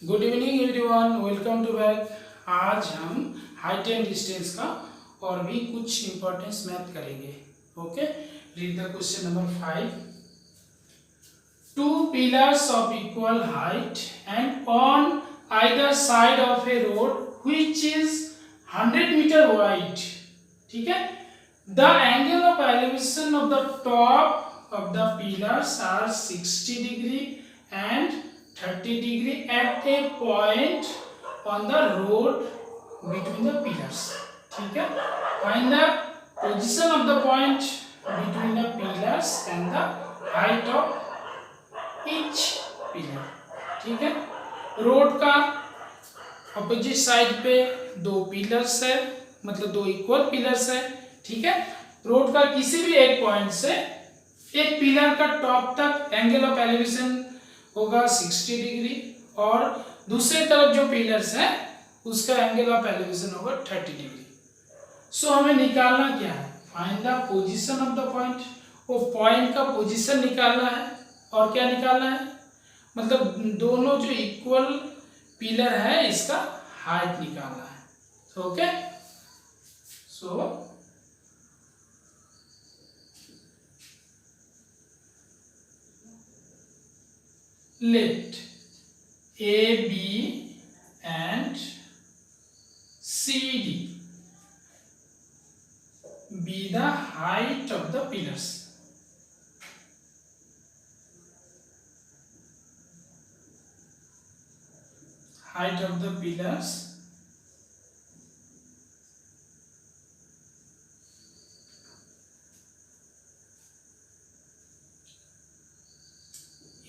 Good evening everyone, welcome to back. आज हम height and distance का और भी कुछ इंपॉर्टेंस मैथ करेंगे। Okay, read the question number 5। Two pillars of equal height and on either side of a road which is 100 meter wide. ठीक है, the angle of elevation of the top of the pillars are 60 degree and 30 degree at a point on the road between the pillars. ठीक है, find the position of the point between the pillars and the height of each pillar. ठीक है, road का opposite side पे दो pillars है, मतलब दो इक्वल पिलर्स है। ठीक है, रोड का किसी भी एक पॉइंट से एक पिलर का टॉप तक एंगल ऑफ एलिवेशन होगा 60 डिग्री और दूसरे तरफ जो पिलर्स है उसका एंगल ऑफ एलिवेशन होगा 30 डिग्री। सो हमें निकालना क्या है? Find the position of the point. वो पॉइंट का पोजीशन निकालना है और क्या निकालना है, मतलब दोनों जो इक्वल पिलर है इसका हाइट निकालना है। Okay, so let AB and CD be the height of the pillars. Height of the pillars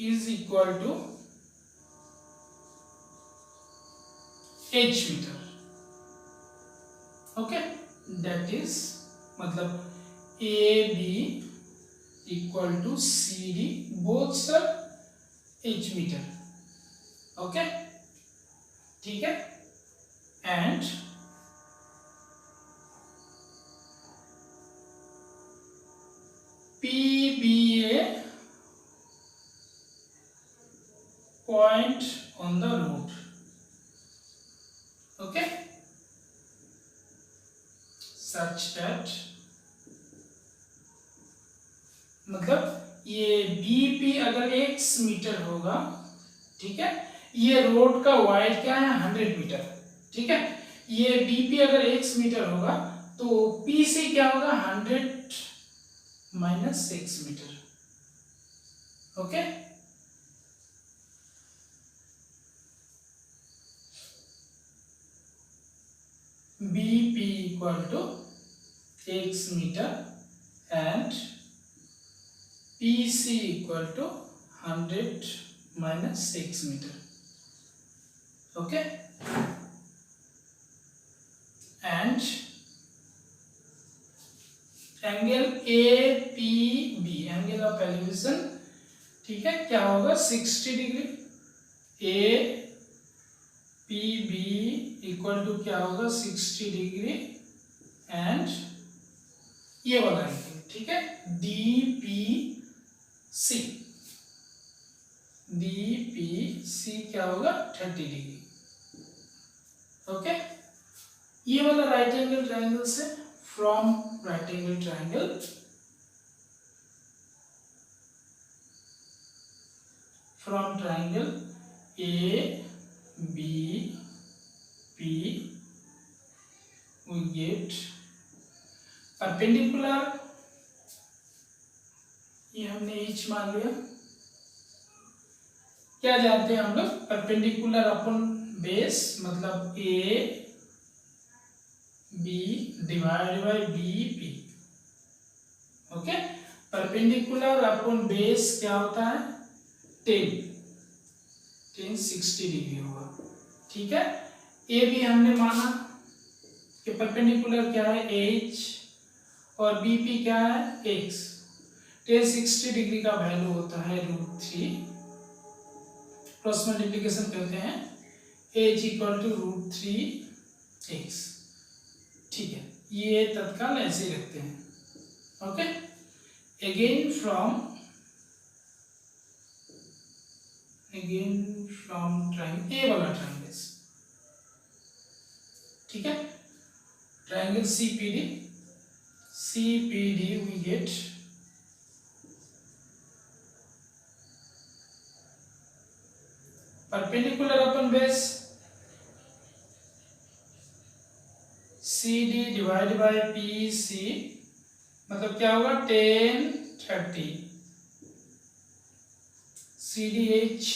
is equal to h meter. Okay, that is मतलब AB equal to CD, both are h meter. Okay, ठीक है, and PBA point on the road. Okay, such that मतलब ये BP अगर x metre होगा, ठीक है, ये रोड का वाइड क्या है 100 मीटर। ठीक है, ये BP अगर x मीटर होगा तो PC क्या होगा 100 minus 6 meter. Okay, BP equal to x meter and PC equal to 100 minus 6 meter. Okay, and angle APB, angle of elevation, ठीक है, क्या होगा 60 डिग्री। APB इक्वल टू क्या होगा 60 डिग्री एंड ये वाला एंगल, ठीक है, DPC क्या होगा 30 डिग्री। ओके, ये वाला राइट एंगल ट्रायंगल से from right angle triangle from triangle ABP we get perpendicular, ये हमने एच मान लिया। क्या जानते हैं हम लोग, परपेंडिकुलर अपन बेस मतलब A B divide by BP. Okay, perpendicular upon base क्या होता है 10 60 डिग्री होगा। ठीक है, ए भी हमने माना कि परपेंडिकुलर क्या है एच और बीपी क्या है एक्स। 10 60 डिग्री का वैल्यू होता है √3, क्रॉस मल्टीप्लिकेशन करते हैं एच इक्वल टू √3x। ठीक है, ये तत्काल ऐसे रखते हैं। Okay, again from again from triangle, A वाला ट्राइंगल, ठीक है, triangle CPD we get perpendicular upon base CD divided by PC, मतलब क्या होगा 10 30 CDH,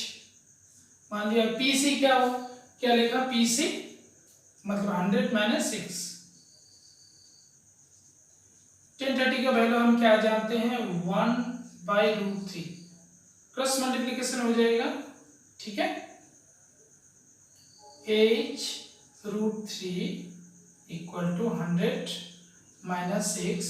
मान लिया PC क्या हो, क्या लिखा PC मतलब 100 माइनस 6, 1030 का वैल्यू हम क्या जानते हैं 1/√3, क्रॉस मल्टीप्लिकेशन हो जाएगा, ठीक है, h√3 इक्वल टू 100 माइनस 6।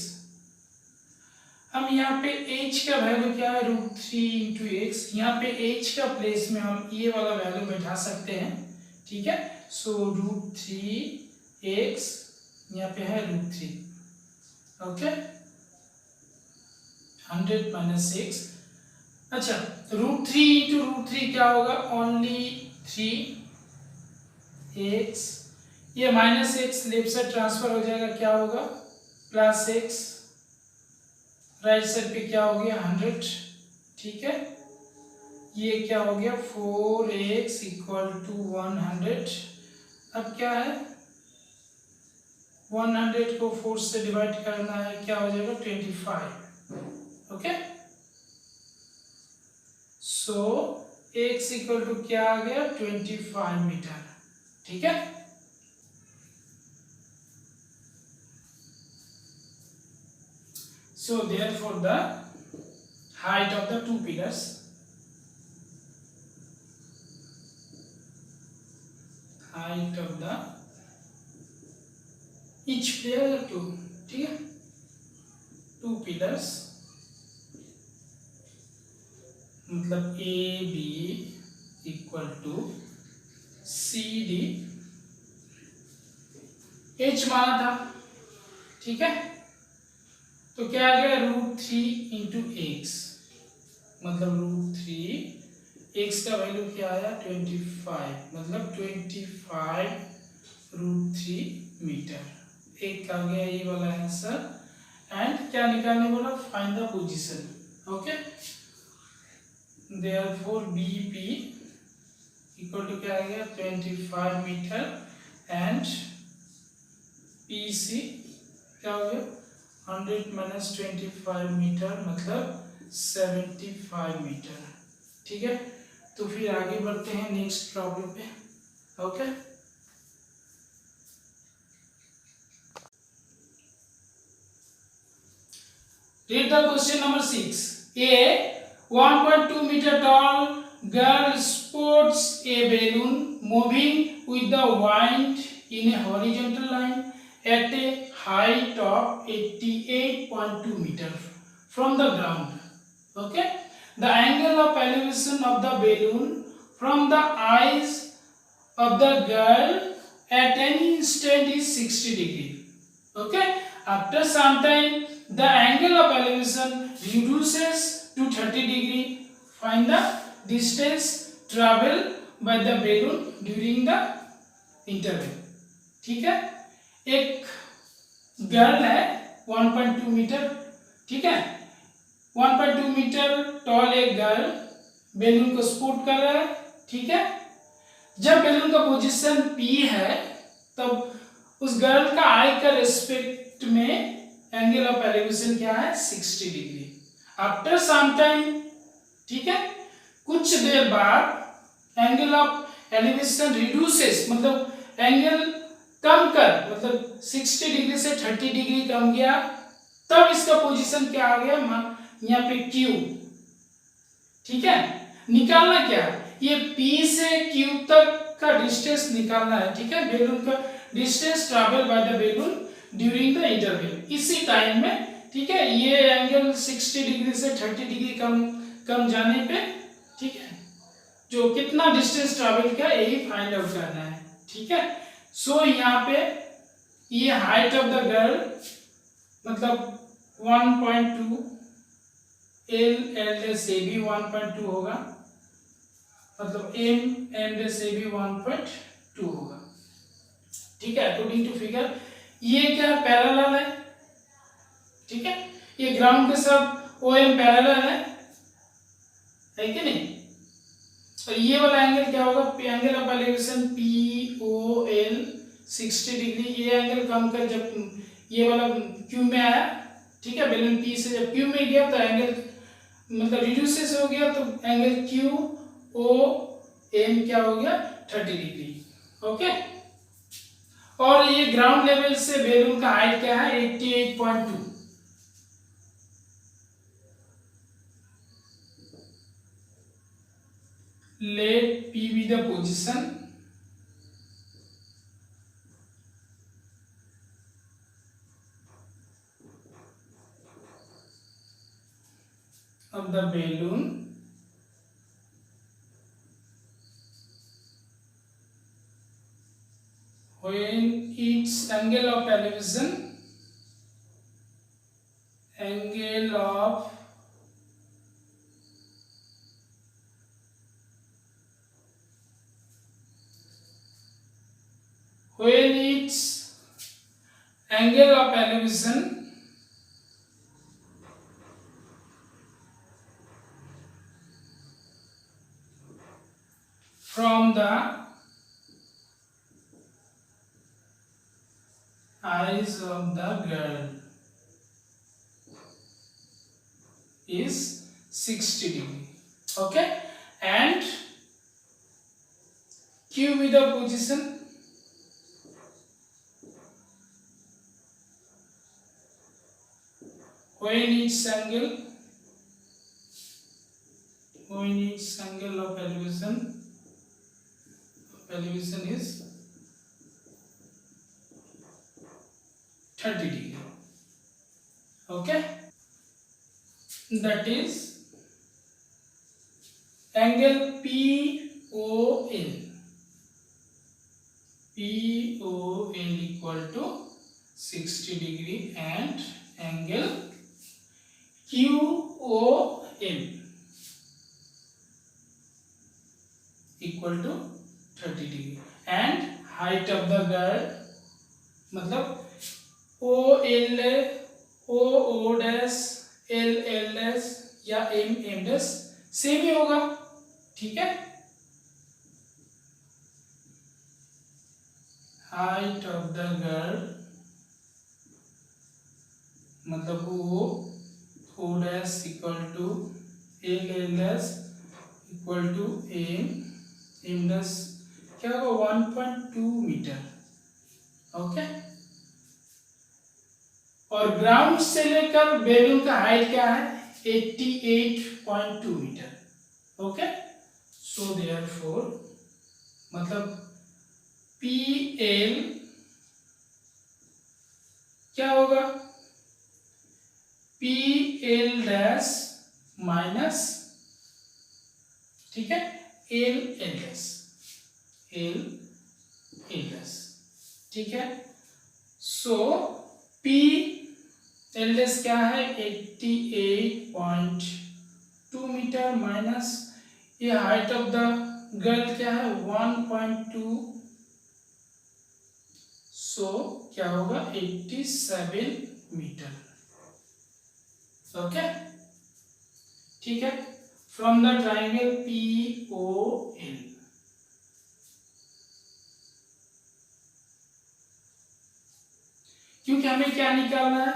हम यहाँ पे h का वैल्यू क्या है √3 इंटू एक्स, यहाँ पे h का प्लेस में हम ये वाला वैल्यू बैठा सकते हैं, ठीक है, सो √3x यहाँ पे है √3, ओके, 100 माइनस 6, अच्छा √3 इंटू √3 क्या होगा ओनली 3x, ये minus x left side transfer हो जाएगा, क्या होगा प्लस x, राइट साइड पे क्या हो गया 100, ठीक है, ये क्या हो गया 4x इक्वल टू 100, अब क्या है 100 को 4 से डिवाइड करना है, क्या हो जाएगा 25, okay, so x equal to क्या आ गया 25 मीटर, ठीक है, so therefore the height of the two pillars, height of the each pillar 2, ठीक है, two pillars मतलब A B equal to C D, H माना था, ठीक है, तो क्या आ गया √3 इंटू एक्स, मतलब √3 x का वैल्यू क्या आया 25, मतलब 25 √3 मीटर, एक आ गया ये वाला आंसर, एंड क्या निकालने बोला find the position, okay, therefore BP equal to क्या आ गया 25 मीटर एंड PC क्या हो गया 100 माइनस 25 मीटर मतलब 75 मीटर, ठीक है, तो फिर आगे बढ़ते हैं नेक्स्ट प्रॉब्लम पे, okay, read the question number 6, a 1.2 meter tall girl sports a balloon moving with the wind in a horizontal line at a height of 88.2 meter from the ground, okay, the angle of elevation of the balloon from the eyes of the girl at any instant is 60 degree, okay, after some time the angle of elevation reduces to 30 degree, find the distance traveled by the balloon during the interval, ठीक है, एक girl है 1.2 metre, ठीक है, 1.2 metre toll एक girl balloon को sport कर रहा है, ठीक है, जब बैलून का पोजीशन P है तब उस गर्ल का आई का रेस्पेक्ट में एंगल ऑफ एलिवेशन क्या है 60 डिग्री, आफ्टर सम टाइम, ठीक है, कुछ देर बाद एंगल ऑफ एलिवेशन रिड्यूसेस मतलब एंगल कम कर, मतलब 60 डिग्री से 30 डिग्री कम गया, तब इसका पोजीशन क्या आ गया यहाँ पे Q, ठीक है, निकालना क्या ये P से Q तक का डिस्टेंस निकालना है, ठीक है, बैलून का distance travel by the balloon during the interval, इसी टाइम में, ठीक है, ये एंगल 60 डिग्री से 30 डिग्री कम जाने पे, ठीक है, जो कितना डिस्टेंस ट्रैवल किया यही फाइंड आउट करना है, ठीक है, सो यहाँ पे ये हाइट ऑफ द गर्ल मतलब 1.2 एल से भी 1.2 होगा, मतलब एम डैश ए भी 1.2 होगा। ठीक है, अकॉर्डिंग टू फिगर ये क्या पैरेलल है। ठीक है, ये ग्राउंड के साथ ओ एम पैरेलल है कि नहीं। और ये वाला एंगल क्या होगा, angle of elevation P O L 60 degree. ये एंगल कम कर जब ये वाला क्यू में आया, ठीक है, बैलून पी से जब क्यू में गया तो एंगल मतलब रिड्यूसेस हो गया, तो एंगल क्यू ओ एम क्या हो गया 30 डिग्री। ओके, और ये ग्राउंड लेवल से बैलून का हाइट क्या है 88.2। let p be the position of the balloon when its angle of elevation when its angle of elevation from the eyes of the girl is 60 degree. Okay, and Q with the position when its angle of elevation is 30 degree. Okay, that is angle POL equal to 60 degree and angle QOM equal to 30 degree and height of the girl मतलब OL O dash L dash या M dash same ही होगा। ठीक है, height of the girl मतलब O dash equal to L dash equal to M dash क्या होगा 1.2 metre. Okay, और ग्राउंड से लेकर बैलून का हाइट क्या है 88.2 मीटर। ओके, सो देयरफॉर मतलब PL क्या होगा PL डैश माइनस, ठीक है, L डैश ठीक है। सो P L डैश क्या है 88.2 मीटर माइनस ये हाइट ऑफ द गर्ल क्या है 1.2, सो क्या होगा 87 मीटर। ओके, ठीक है, फ्रॉम द ट्राइंगल POL क्योंकि हमें क्या निकालना है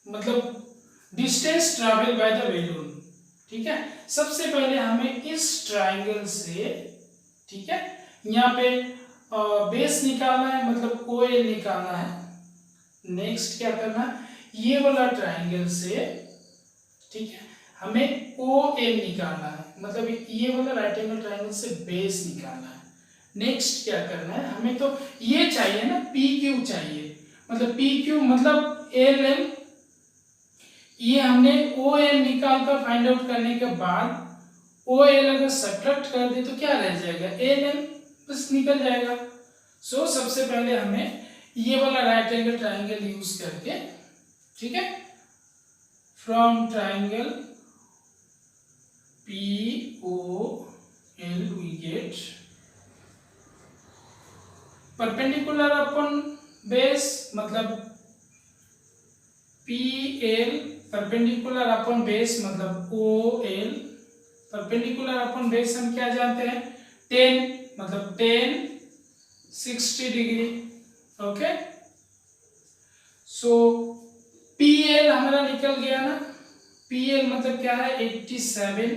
मतलब distance travel by the balloon. ठीक है, सबसे पहले हमें इस ट्राइंगल से, ठीक है, यहाँ पे बेस निकालना है मतलब OL निकालना है। नेक्स्ट क्या करना है ये वाला ट्राइंगल से, ठीक है, हमें OM निकालना है मतलब ये वाला राइट एंगल ट्राइंगल से बेस निकालना है। नेक्स्ट क्या करना है हमें तो ये चाहिए ना PQ चाहिए मतलब PQ मतलब LM, ये हमने OL निकाल कर फाइंड आउट करने के बाद OL अगर सब्ट्रैक्ट कर दे तो क्या रह जाएगा LM बस निकल जाएगा। सो सबसे पहले हमें ये वाला राइट एंगल ट्राइंगल यूज करके, ठीक है, from triangle POL L we get perpendicular upon base मतलब PL परपेंडिकुलर अपॉन बेस मतलब OL परपेंडिकुलर अपॉन बेस हम क्या जानते हैं 10 मतलब 10 60 डिग्री ओके सो PL हमारा निकल गया ना PL मतलब क्या है 87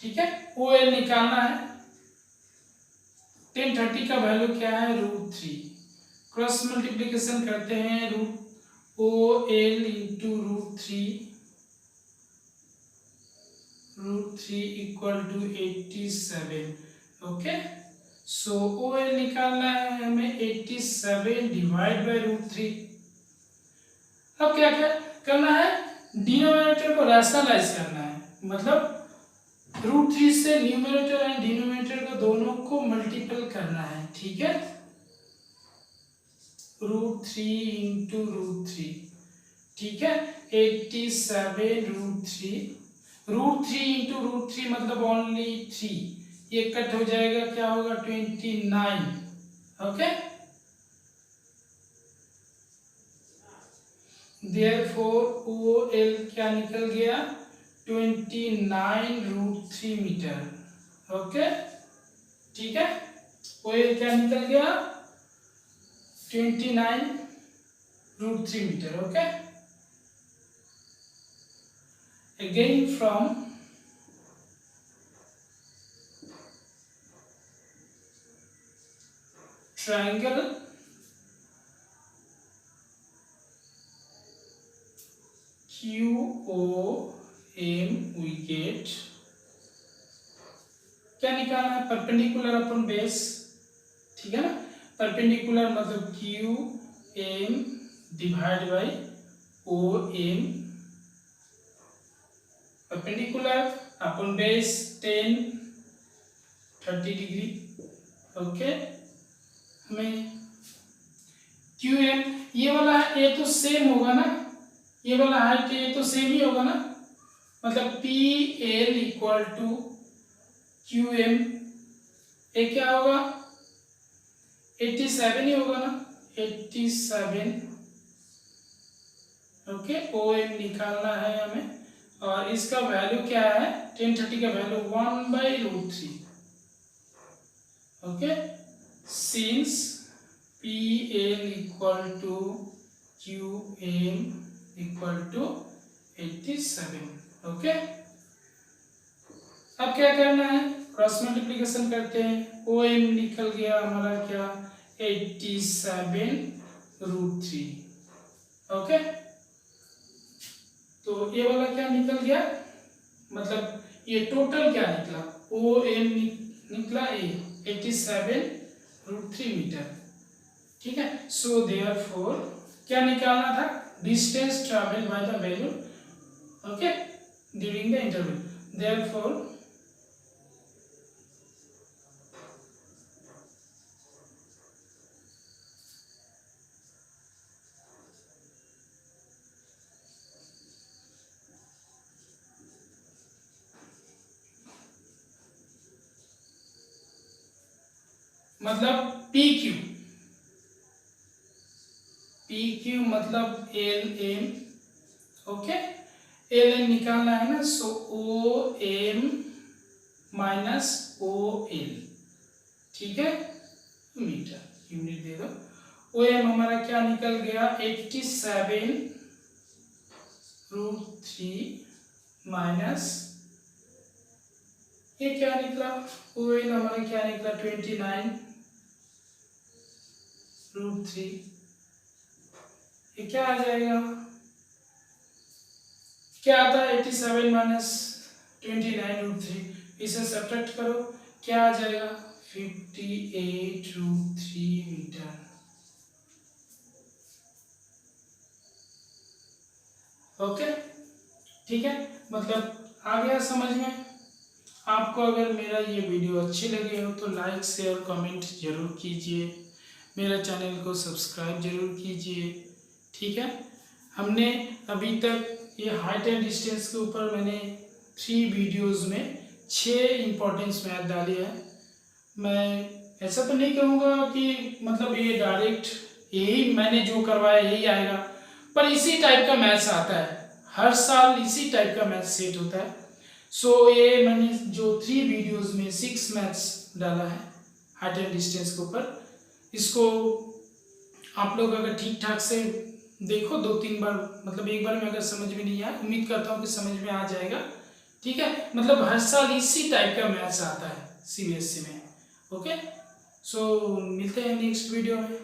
ठीक है OL निकालना है 1030 का वैल्यू क्या है √3 क्रॉस मल्टीप्लिकेशन करते हैं OL into √3 equal to 87 okay so OL निकालना है हमें 87 डिवाइड बाय √3 अब क्या क्या करना है डिनोमिनेटर को रैशनलाइज करना है मतलब √3 से न्यूमरेटर एंड डिनोमिनेटर को दोनों को मल्टीपल करना है ठीक है √3 इंटू √3 ठीक है 87 √3 इंटू √3 मतलब ओनली 3 ये कट हो जाएगा क्या होगा 29 ओके देयरफॉर OL क्या निकल गया 29 √3 मीटर ओके ठीक है OL क्या निकल गया 29 √3 metre okay again from triangle QOM we get क्या निकालना है परपेंडिकुलर अपॉन बेस ठीक है ना परपेंडिकुलर मतलब QM divide by OM perpendicular upon base 10 30 degree okay हमें QM ये वाला ये तो सेम होगा ना ये वाला हाइट ये तो सेम ही होगा ना मतलब PL इक्वल टू QM ये क्या होगा 87 ही होगा ना 87 ओके OM निकालना है हमें और इसका वैल्यू क्या है 1030 का value 1/√3 okay since PL equal to QM equal to 87 okay अब क्या करना है क्रॉस मल्टीप्लिकेशन करते हैं OM निकल गया हमारा क्या 87 √3 ओके तो ये वाला क्या निकल गया मतलब ये टोटल क्या निकला OM निकला 87 √3 मीटर ठीक है सो देयरफॉर क्या निकालना था distance travel by the value okay during the interval therefore मतलब PQ मतलब LM ओके LM निकालना है ना सो OM माइनस OL ठीक है मीटर यूनिट दे दो OM हमारा क्या निकल गया 87 √3 माइनस ये क्या निकला OL हमारा क्या निकला 29 √3 ये क्या आ जाएगा क्या आता है 87 माइनस 29 √3 इसे सब्ट्रैक्ट करो क्या आ जाएगा 58 √3 मीटर ओके ठीक है मतलब आ गया समझ में आपको अगर मेरा ये वीडियो अच्छी लगी हो तो लाइक शेयर कमेंट जरूर कीजिए मेरा चैनल को सब्सक्राइब जरूर कीजिए ठीक है हमने अभी तक ये हाइट एंड डिस्टेंस के ऊपर मैंने 3 वीडियोस में 6 इम्पोर्टेंस मैथ डाले हैं। मैं ऐसा तो नहीं कहूँगा कि मतलब ये डायरेक्ट यही मैंने जो करवाया यही आएगा, पर इसी टाइप का मैथ्स आता है, हर साल इसी टाइप का मैथ्स सेट होता है। सो ये मैंने जो 3 वीडियोस में 6 मैथ्स डाला है हाइट एंड डिस्टेंस के ऊपर, इसको आप लोग अगर ठीक ठाक से देखो 2-3 बार, मतलब एक बार में अगर समझ में नहीं आया, उम्मीद करता हूँ कि समझ में आ जाएगा। ठीक है, मतलब हर साल इसी टाइप का मैथ्स आता है CBSE में। ओके, सो मिलते हैं नेक्स्ट वीडियो में।